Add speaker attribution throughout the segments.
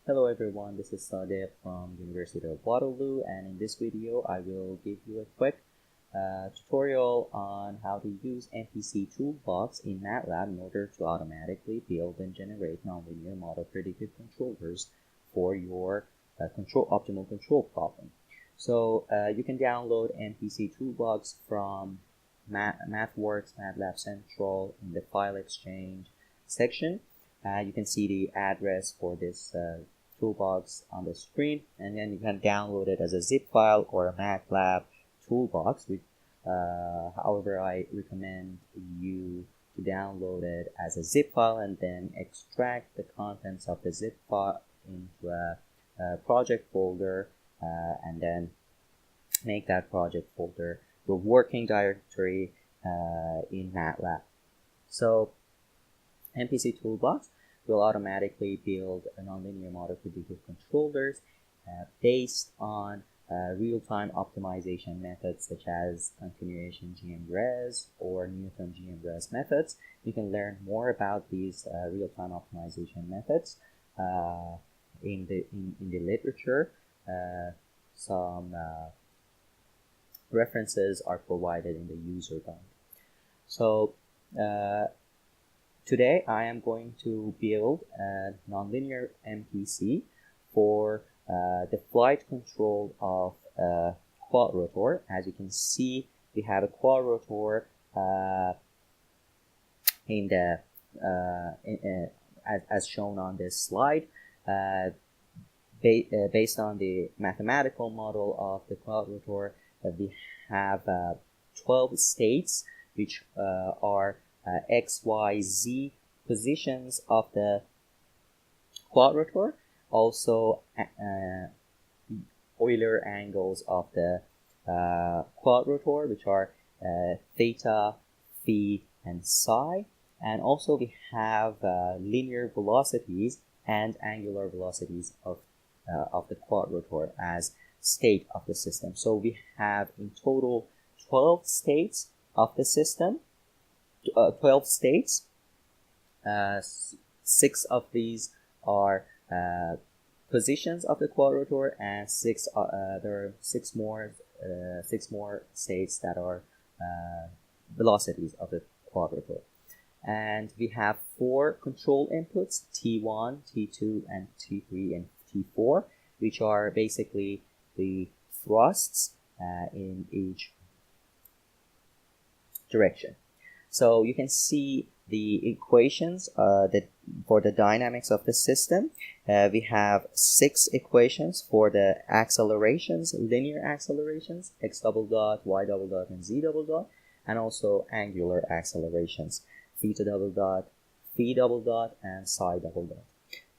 Speaker 1: Hello everyone, this is Sadev from University of Waterloo, and in this video I will give you a quick tutorial on how to use MPsee Toolbox in MATLAB in order to automatically build and generate nonlinear model predictive controllers for your optimal control problem. So you can download MPsee Toolbox from MathWorks, MATLAB Central in the File Exchange section. You can see the address for this toolbox on the screen, and then you can download it as a zip file or a MATLAB toolbox. However, I recommend you to download it as a zip file and then extract the contents of the zip file into a project folder, and then make that project folder your working directory in MATLAB. So MPsee Toolbox will automatically build a nonlinear model predictive controllers based on real-time optimization methods such as continuation GMRes or Newton GMRes methods. You can learn more about these real-time optimization methods in the literature. Some references are provided in the user guide. So today I am going to build a nonlinear MPC for the flight control of a quadrotor. As you can see, we have a quadrotor as shown on this slide. Based on the mathematical model of the quadrotor, we have 12 states, which are X, Y, Z positions of the quadrotor, also Euler angles of the quadrotor, which are theta, phi, and psi, and also we have linear velocities and angular velocities of the quadrotor as state of the system. So we have in total 12 states of the system. 12 states. 6 of these are positions of the quadrotor, and there are six more states that are velocities of the quadrotor. And we have 4 control inputs: T1, T2, and T3 and T4, which are basically the thrusts in each direction. So you can see the equations for the dynamics of the system. We have 6 equations for the accelerations, linear accelerations, x double dot, y double dot, and z double dot, and also angular accelerations, theta double dot, phi double dot, and psi double dot.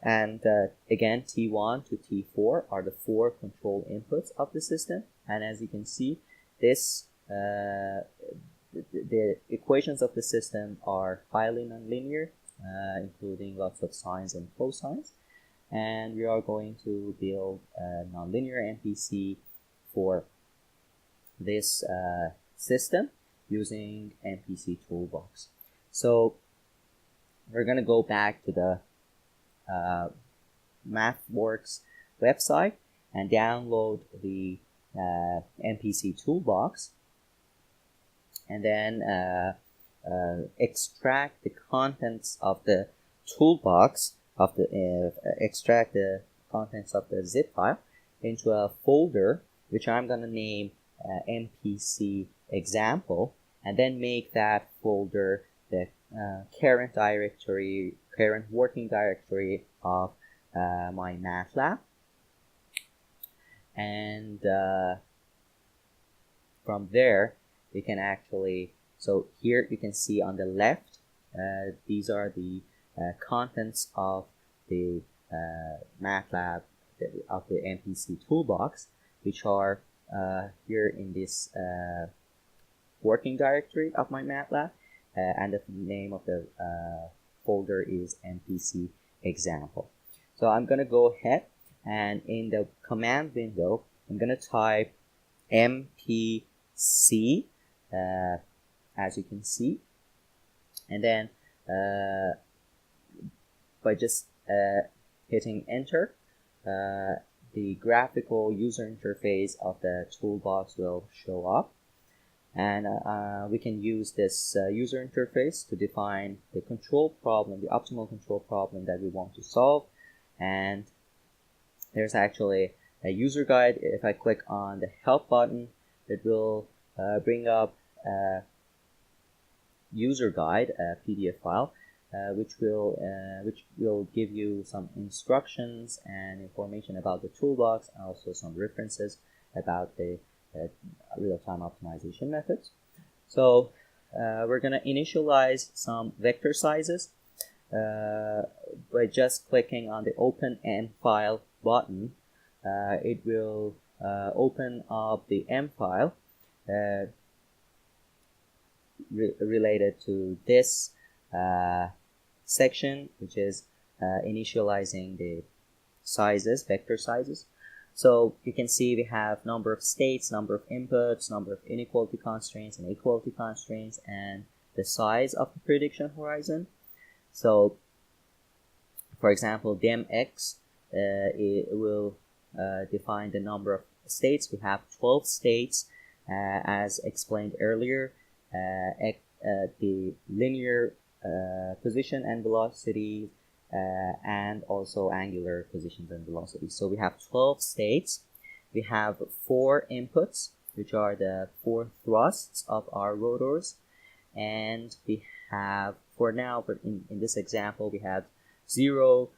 Speaker 1: And again, T1 to T4 are the 4 control inputs of the system. And as you can see, this the equations of the system are highly nonlinear, including lots of sines and cosines. And we are going to build a nonlinear MPC for this system using MPsee Toolbox. So we're going to go back to the MathWorks website and download the MPsee Toolbox, and then extract the contents of the toolbox extract the contents of the zip file into a folder, which I'm going to name MPsee example, and then make that folder the current working directory of my MATLAB. And from there we can actually, so here you can see on the left, these are the contents of the MATLAB, of the MPsee Toolbox, which are here in this working directory of my MATLAB, and the name of the folder is MPsee example. So I'm going to go ahead, and in the command window I'm going to type MPsee, as you can see, and then by just hitting enter, the graphical user interface of the toolbox will show up, and we can use this user interface to define the control problem, the optimal control problem that we want to solve. And there's actually a user guide. If I click on the help button, it will bring up a user guide, a PDF file, which will give you some instructions and information about the toolbox, and also some references about the real-time optimization methods. So we're going to initialize some vector sizes by just clicking on the Open M file button. It will open up the M file related to this section, which is initializing the sizes, vector sizes. So you can see we have number of states, number of inputs, number of inequality constraints and equality constraints, and the size of the prediction horizon. So for example, DEMX, it will define the number of states. We have 12 states as explained earlier. The linear position and velocity, and also angular positions and velocities. So we have 12 states. We have 4 inputs, which are the 4 thrusts of our rotors. And we have, for now, in this example, we have 0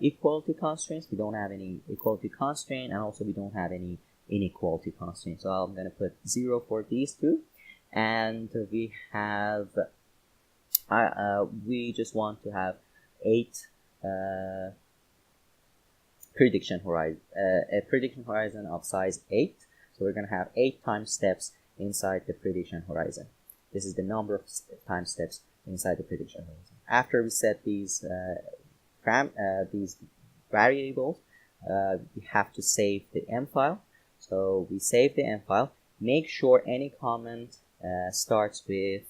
Speaker 1: equality constraints. We don't have any equality constraint, and also we don't have any inequality constraint. So I'm going to put 0 for these two. And we have, we just want to have 8 prediction horizon, a prediction horizon of size 8. So we're going to have 8 time steps inside the prediction horizon. This is the number of time steps inside the prediction horizon. After we set these variables, we have to save the M file. So we save the M file. Make sure any comment starts with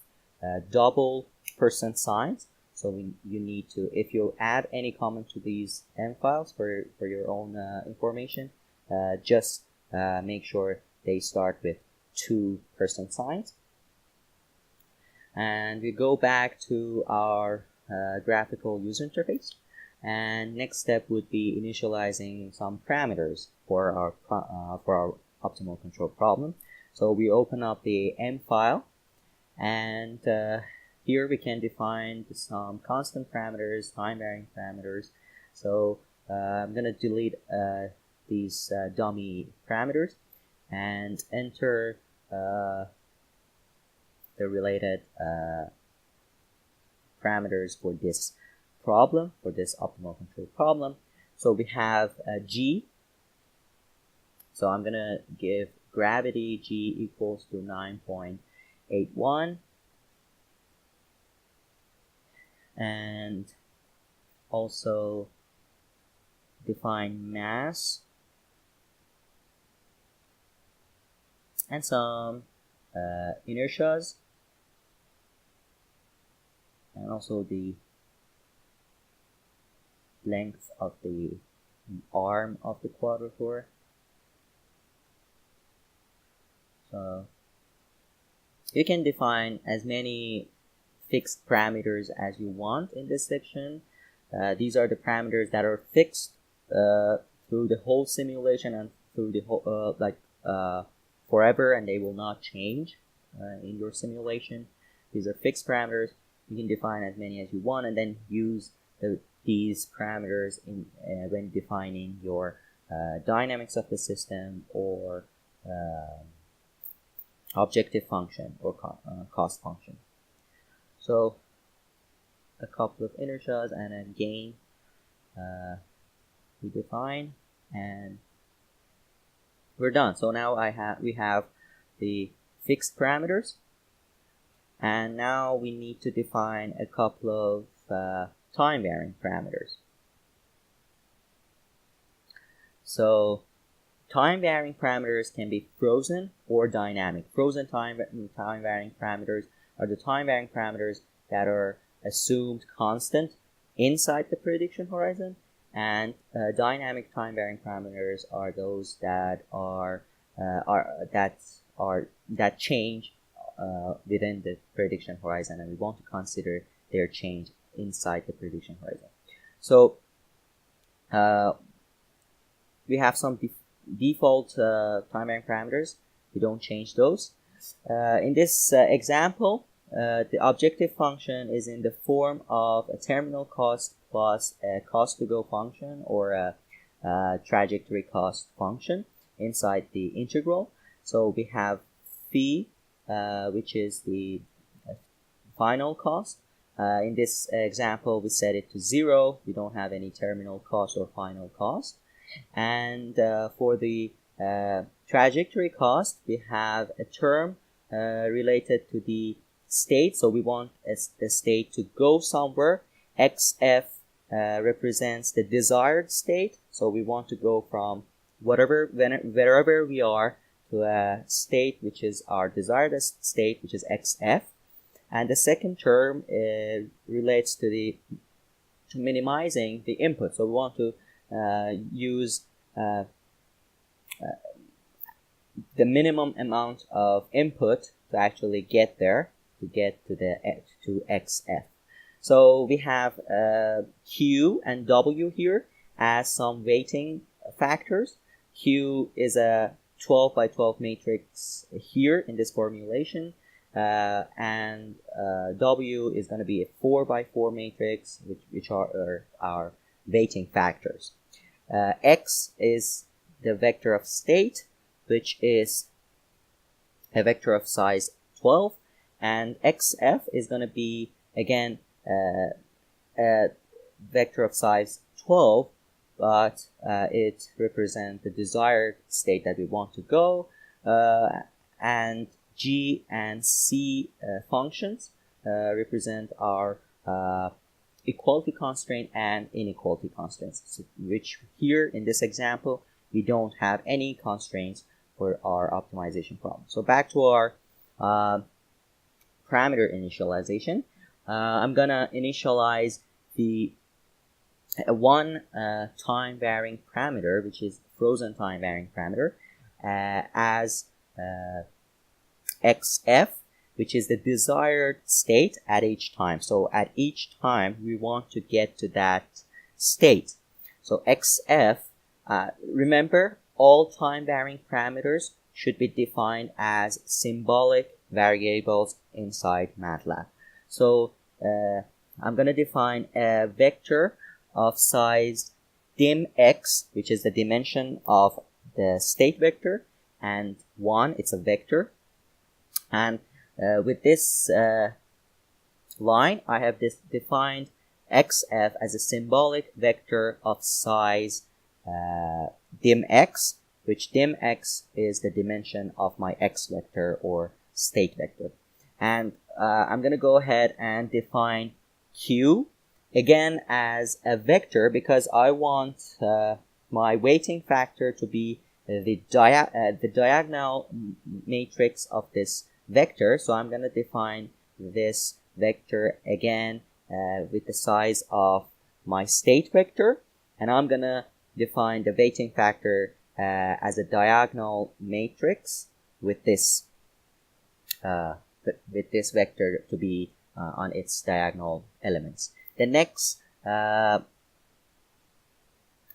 Speaker 1: double % signs. So you need to, if you add any comment to these M files for your own information, just make sure they start with 2% signs. And we go back to our graphical user interface. And next step would be initializing some parameters for our optimal control problem. So we open up the M file, and here we can define some constant parameters, time-varying parameters. So I'm going to delete these dummy parameters and enter the related parameters for this problem, for this optimal control problem. So we have G. So I'm going to give gravity G equals to 9.81. And also define mass and some inertias, and also the length of the arm of the quadrotor. So you can define as many fixed parameters as you want in this section. These are the parameters that are fixed through the whole simulation and through the whole forever, and they will not change in your simulation. These are fixed parameters. You can define as many as you want, and then use these parameters in when defining your dynamics of the system, or objective function, or cost function. So a couple of inertias and a gain we define, and we're done. So now we have the fixed parameters, and now we need to define a couple of time-varying parameters. So time-varying parameters can be frozen or dynamic. Frozen time-varying parameters are the time-varying parameters that are assumed constant inside the prediction horizon, and dynamic time varying parameters are those that that change within the prediction horizon, and we want to consider their change inside the prediction horizon. So we have some default time varying parameters. We don't change those. In this example, the objective function is in the form of a terminal cost plus a cost to go function, or a trajectory cost function inside the integral. So we have phi, which is the final cost. In this example, we set it to 0. We don't have any terminal cost or final cost. And for the trajectory cost, we have a term related to the state. So we want the state to go somewhere. XF represents the desired state. So we want to go from wherever we are to a state which is our desired state, which is XF. And the second term relates to minimizing the input. So we want to use the minimum amount of input to actually get there, to get to XF. So we have Q and W here as some weighting factors. Q is a 12 by 12 matrix here in this formulation, and W is going to be a 4 by 4 matrix, which are our weighting factors. X is the vector of state, which is a vector of size 12, and XF is going to be again a vector of size 12, but it represents the desired state that we want to go, and G and C functions represent our equality constraint and inequality constraints, which here in this example we don't have any constraints for our optimization problem. So back to our parameter initialization. I'm gonna initialize the one time varying parameter, which is frozen time varying parameter, as XF, which is the desired state at each time. So at each time we want to get to that state. So XF, remember, all time varying parameters should be defined as symbolic variables inside MATLAB. So I'm going to define a vector of size dim_x, which is the dimension of the state vector, and 1, it's a vector. And with this line, I have defined XF as a symbolic vector of size dim_x, which dim_x is the dimension of my x vector or state vector. And I'm going to go ahead and define Q again as a vector, because I want my weighting factor to be the diagonal matrix of this vector. So I'm going to define this vector again with the size of my state vector, and I'm going to define the weighting factor as a diagonal matrix with this vector to be on its diagonal elements. The next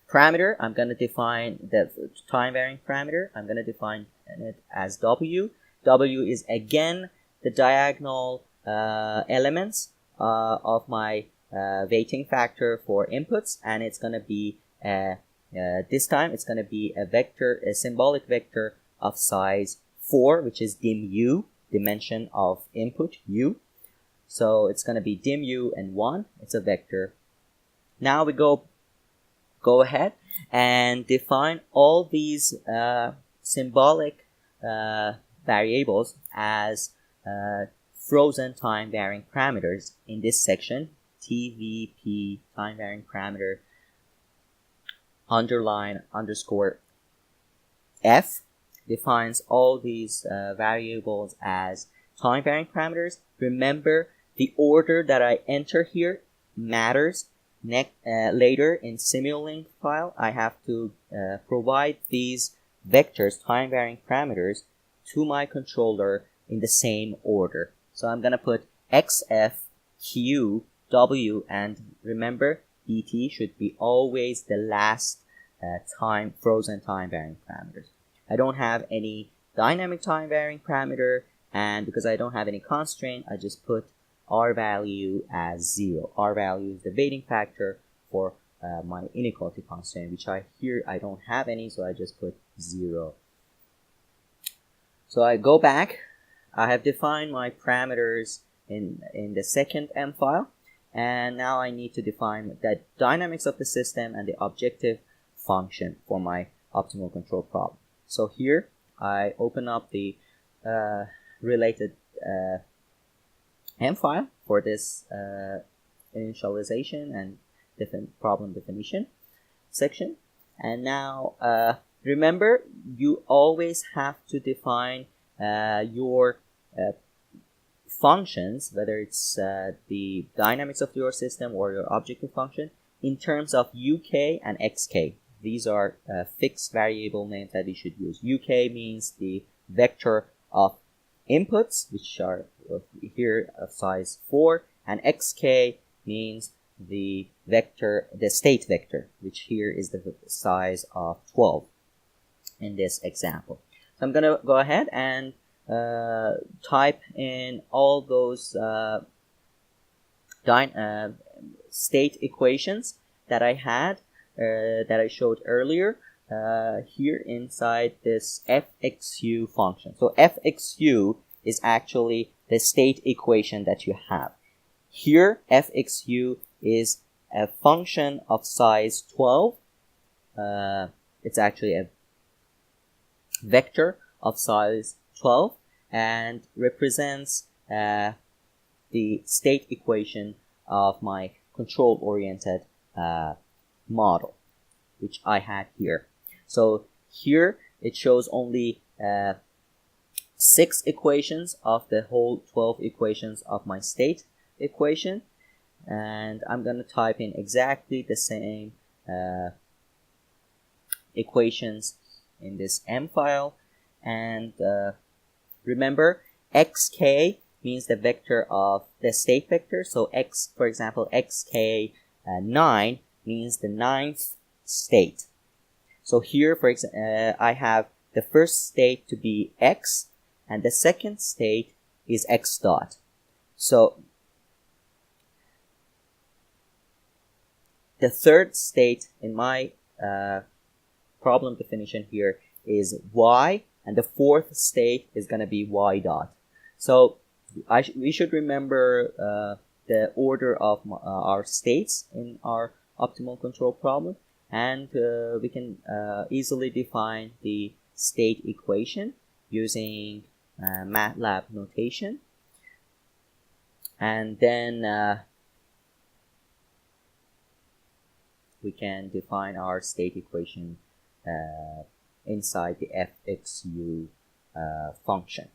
Speaker 1: parameter, I'm going to define the time varying parameter. I'm going to define it as W. W is again the diagonal elements of my weighting factor for inputs, and it's going to be this time it's going to be a symbolic vector of size 4, which is dim_u, dimension of input u. So it's going to be dim_u and 1. It's a vector. Now we go ahead and define all these symbolic variables as frozen time varying parameters in this section. TVP, time varying parameter, __ F defines all these variables as time varying parameters. Remember, the order that I enter here matters. later in Simulink file, I have to provide these vectors, time varying parameters, to my controller in the same order. So I'm going to put X, F, Q, W, and remember DT should be always the last frozen time varying parameters. I don't have any dynamic time varying parameter, and because I don't have any constraint, I just put R value as 0. R value is the weighting factor for my inequality constraint, which I don't have any, so I just put 0. So I go back. I have defined my parameters in the second M file, and now I need to define the dynamics of the system and the objective function for my optimal control problem. So here I open up the related M file for this initialization and problem definition section. And now remember, you always have to define your functions, whether it's the dynamics of your system or your objective function, in terms of UK and XK. These are fixed variable names that you should use. UK means the vector of inputs, which are here of size 4, and XK means the state vector, which here is the size of 12 in this example. So I'm going to go ahead and type in all those state equations that I had, that I showed earlier, here inside this fxu function. So fxu is actually the state equation that you have. Here, fxu is a function of size 12. It's actually a vector of size 12 and represents the state equation of my control-oriented model, which I had here. So here it shows only 6 equations of the whole 12 equations of my state equation, and I'm going to type in exactly the same equations in this M file. And remember, xk means the vector of the state vector. So x, for example, xk 9 means the 9th state. So here, for example, I have the first state to be x, and the second state is x dot. So the third state in my problem definition here is y, and the fourth state is going to be y dot. So we should remember the order of our states in our optimal control problem, and we can easily define the state equation using MATLAB notation. And then we can define our state equation inside the fxu function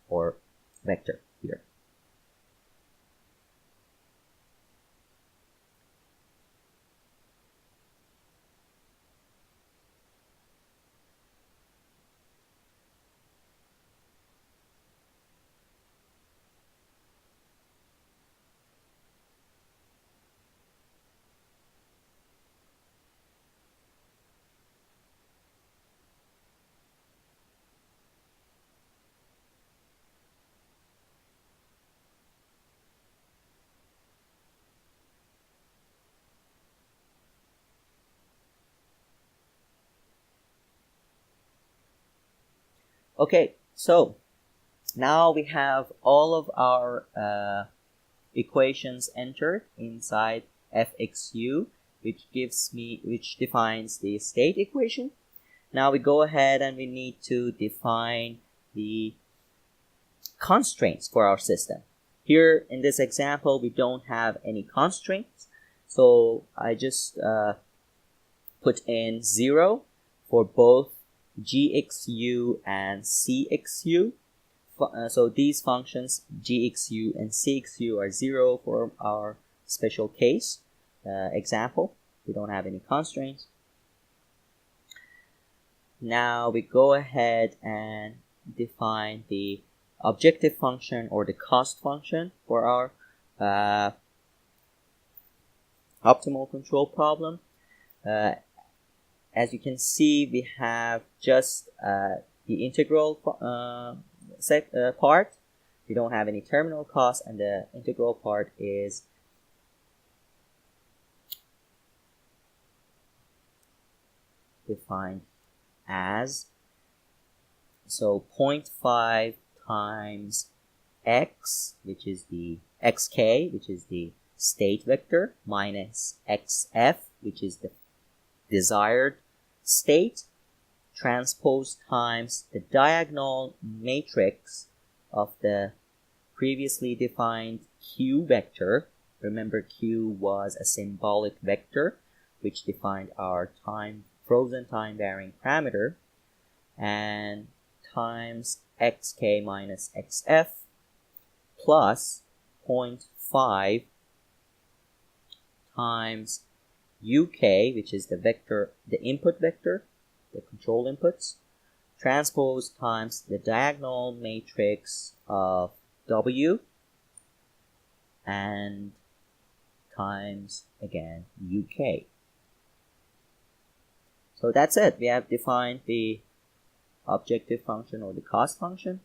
Speaker 1: or vector here. Okay, so now we have all of our equations entered inside fxu, which defines the state equation. Now we go ahead and we need to define the constraints for our system. Here in this example, we don't have any constraints, so I just put in 0 for both gxu and cxu. So these functions gxu and cxu are 0 for our special case example. We don't have any constraints. Now we go ahead and define the objective function or the cost function for our optimal control problem. As you can see, we have just the integral part. We don't have any terminal cost, and the integral part is defined as, so 0.5 times x, which is the xk, which is the state vector, minus xf, which is the desired state, transpose times the diagonal matrix of the previously defined q vector. Remember, q was a symbolic vector which defined our frozen time varying parameter, and times xk minus xf plus 0.5 times uk, which is the vector, the input vector, the control inputs, transpose times the diagonal matrix of w, and times again uk. So that's it. We have defined the objective function or the cost function,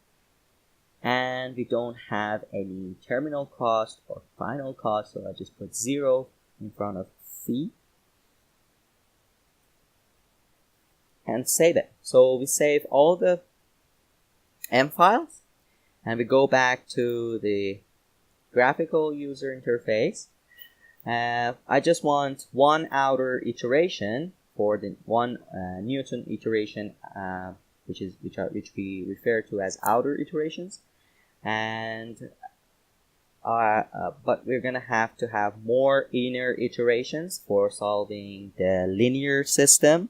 Speaker 1: and we don't have any terminal cost or final cost, so I just put 0 in front of phi and save it. So we save all the M files and we go back to the graphical user interface. I just want one outer iteration for the one Newton iteration, which we refer to as outer iterations, and but we're gonna have to have more inner iterations for solving the linear system.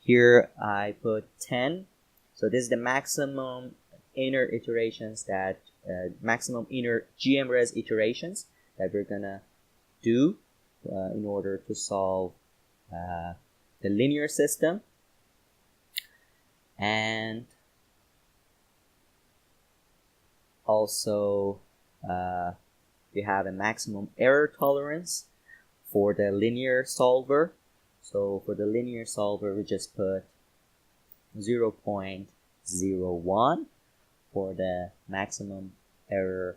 Speaker 1: Here I put 10. So this is the maximum inner iterations that maximum inner GMRes iterations that we're gonna do in order to solve the linear system. And also we have a maximum error tolerance for the linear solver. So for the linear solver, we just put 0.01 for the maximum error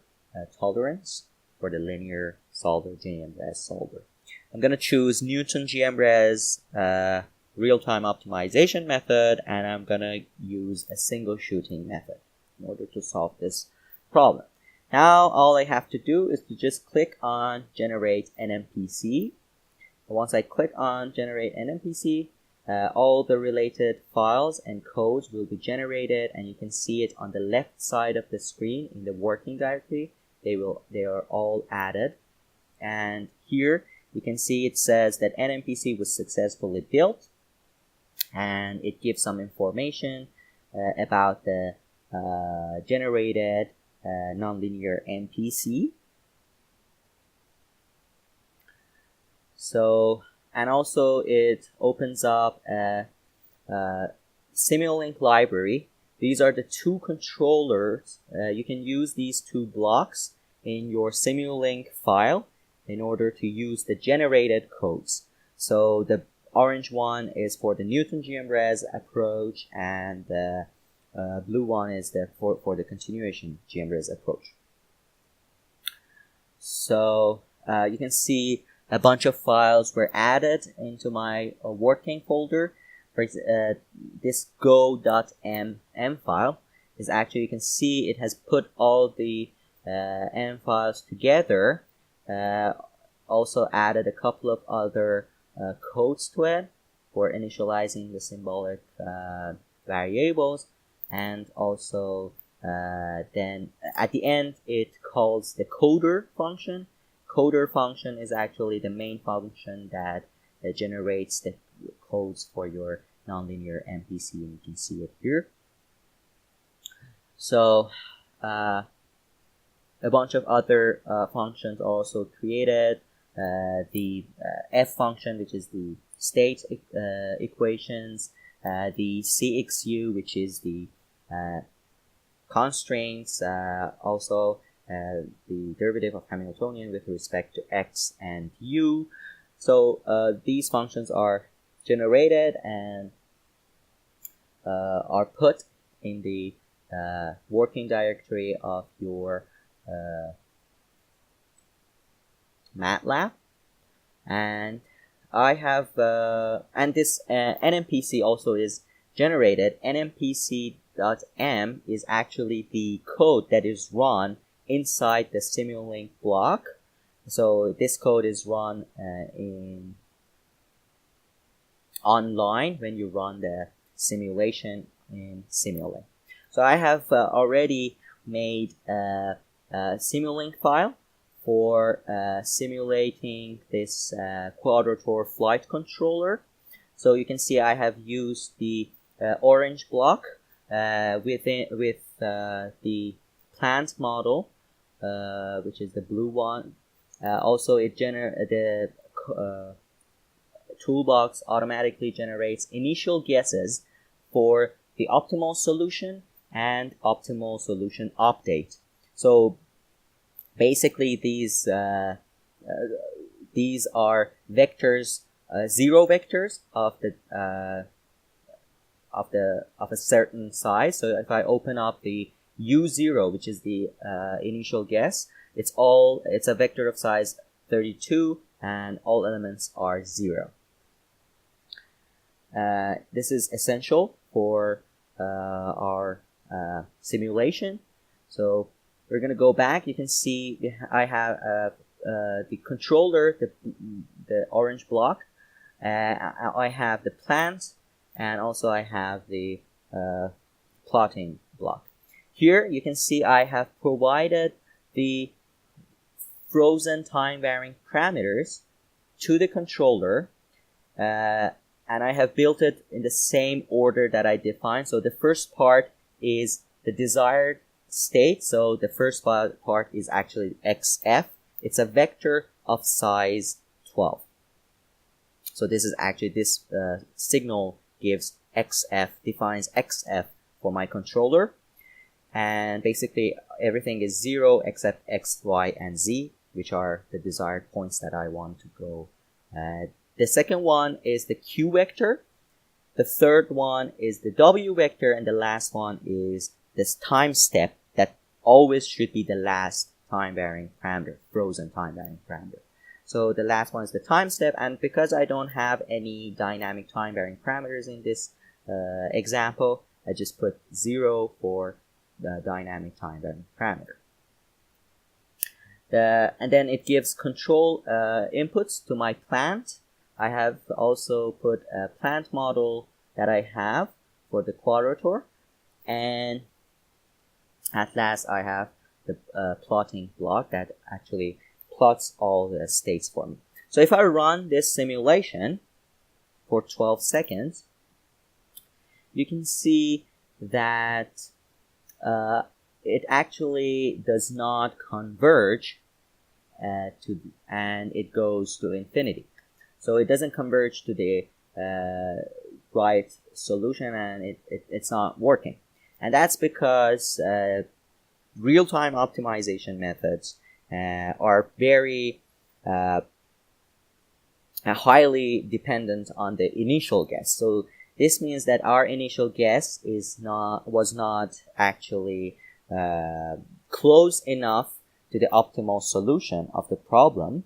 Speaker 1: tolerance for the linear solver, GMRes solver. I'm going to choose Newton GMRes real-time optimization method, and I'm going to use a single shooting method in order to solve this problem. Now all I have to do is to just click on generate NMPC. Once I click on generate NMPC, all the related files and codes will be generated, and you can see it on the left side of the screen in the working directory. They are all added, and here you can see it says that NMPC was successfully built, and it gives some information about the generated nonlinear MPC. So, and also it opens up a Simulink library. These are the two controllers. You can use these two blocks in your Simulink file in order to use the generated codes. So the orange one is for the Newton GMRes approach, and the blue one is for the continuation GMRes approach. So you can see a bunch of files were added into my working folder. For this go.m file is actually, you can see it has put all the m files together. Also added a couple of other codes to it for initializing the symbolic variables, and also then at the end it calls the coder function. Coder function is actually the main function that generates the codes for your nonlinear MPC, and you can see it here. So a bunch of other functions also created. the f function, which is the state equations, the cxu, which is the constraints, also the derivative of Hamiltonian with respect to x and u. So these functions are generated and are put in the working directory of your MATLAB, and I have and this NMPC also is generated. NMPC.m is actually the code that is run inside the Simulink block. So this code is run online when you run the simulation in Simulink. So I have already made a Simulink file for simulating this quadrature flight controller. So you can see I have used the orange block with the plant model, which is the blue one. Also, the toolbox automatically generates initial guesses for the optimal solution and optimal solution update. So basically, these are vectors, zero vectors of a certain size. So if I open up the U0, which is the initial guess, it's a vector of size 32, and all elements are 0. This is essential for our simulation. So we're going to go back. You can see I have the controller, the orange block. I have the plant, and also I have the plotting block. Here you can see I have provided the frozen time varying parameters to the controller, and I have built it in the same order that I defined. So the first part is the desired state. So the first part is actually xf. It's a vector of size 12. So this is actually this signal gives xf, defines xf for my controller. And basically everything is 0 except x, y, and z, which are the desired points that I want to go. The second one is the q vector. The third one is the w vector. And the last one is this time step that always should be the last time varying parameter, frozen time varying parameter. So the last one is the time step. And because I don't have any dynamic time varying parameters in this example, I just put 0 for the dynamic time varying parameter. And then it gives control inputs to my plant. I have also put a plant model that I have for the quadrature. And at last I have the plotting block that actually plots all the states for me. So if I run this simulation for 12 seconds, you can see that it actually does not converge and it goes to infinity. So it doesn't converge to the right solution, and it's not working. And that's because real-time optimization methods are very highly dependent on the initial guess. So this means that our initial guess was not actually close enough to the optimal solution of the problem,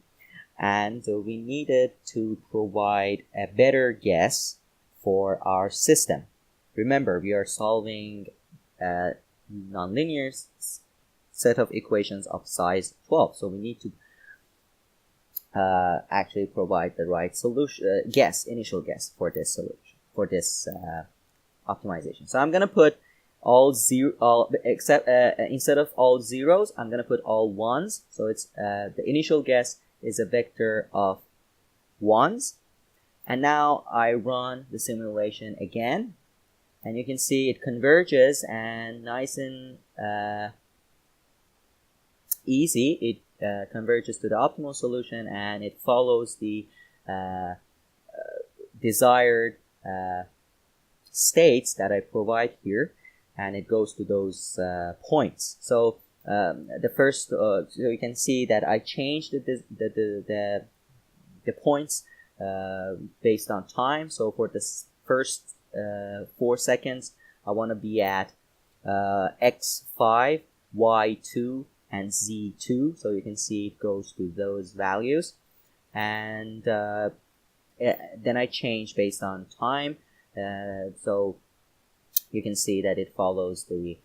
Speaker 1: and we needed to provide a better guess for our system. Remember, we are solving a nonlinear set of equations of size 12, so we need to actually provide the right solution, initial guess for this solution, for this optimization. So I'm going to put instead of all zeros, I'm going to put all ones. So it's the initial guess is a vector of ones. And now I run the simulation again, and you can see it converges, and nice and easy, it converges to the optimal solution, and it follows the desired states that I provide here, and it goes to those points. So the first, so you can see that I changed the points based on time. So for the first 4 seconds, I want to be at x5, y2, and z2. So you can see it goes to those values, and then I change based on time. So you can see that it follows the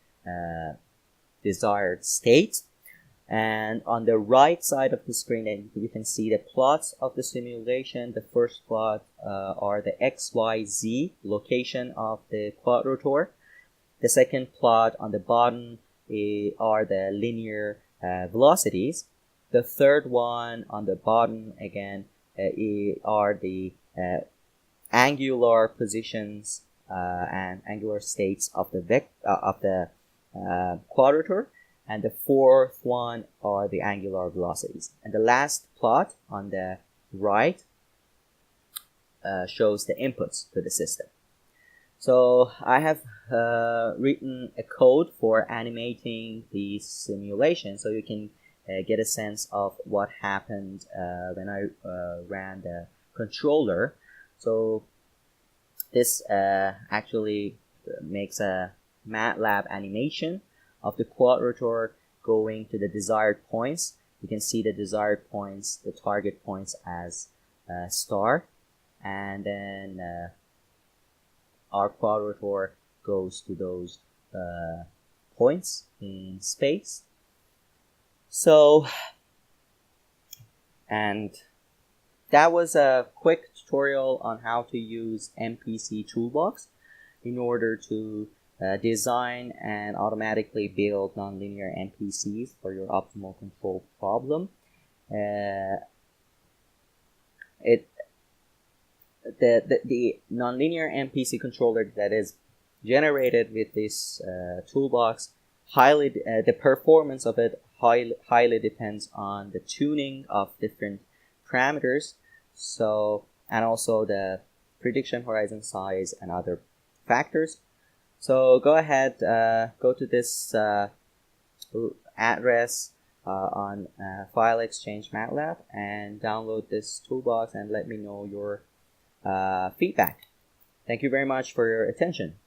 Speaker 1: desired state. And on the right side of the screen, you can see the plots of the simulation. The first plot are the x, y, z location of the quadrotor. The second plot on the bottom are the linear velocities. The third one on the bottom again are the angular positions and angular states of the quadrotor, and the fourth one are the angular velocities. And the last plot on the right shows the inputs to the system. So I have written a code for animating the simulation, so you can get a sense of what happened when I ran the controller. So this actually makes a MATLAB animation of the quadrotor going to the desired points. You can see the desired points, the target points as star, and then our quadrotor goes to those points in space. So, and that was a quick tutorial on how to use MPsee Toolbox in order to design and automatically build nonlinear MPCs for your optimal control problem. The nonlinear MPC controller that is generated with this toolbox, the performance of it highly depends on the tuning of different parameters, so, and also the prediction horizon size and other factors. So go ahead, go to this address on File Exchange MATLAB and download this toolbox and let me know your feedback. Thank you very much for your attention.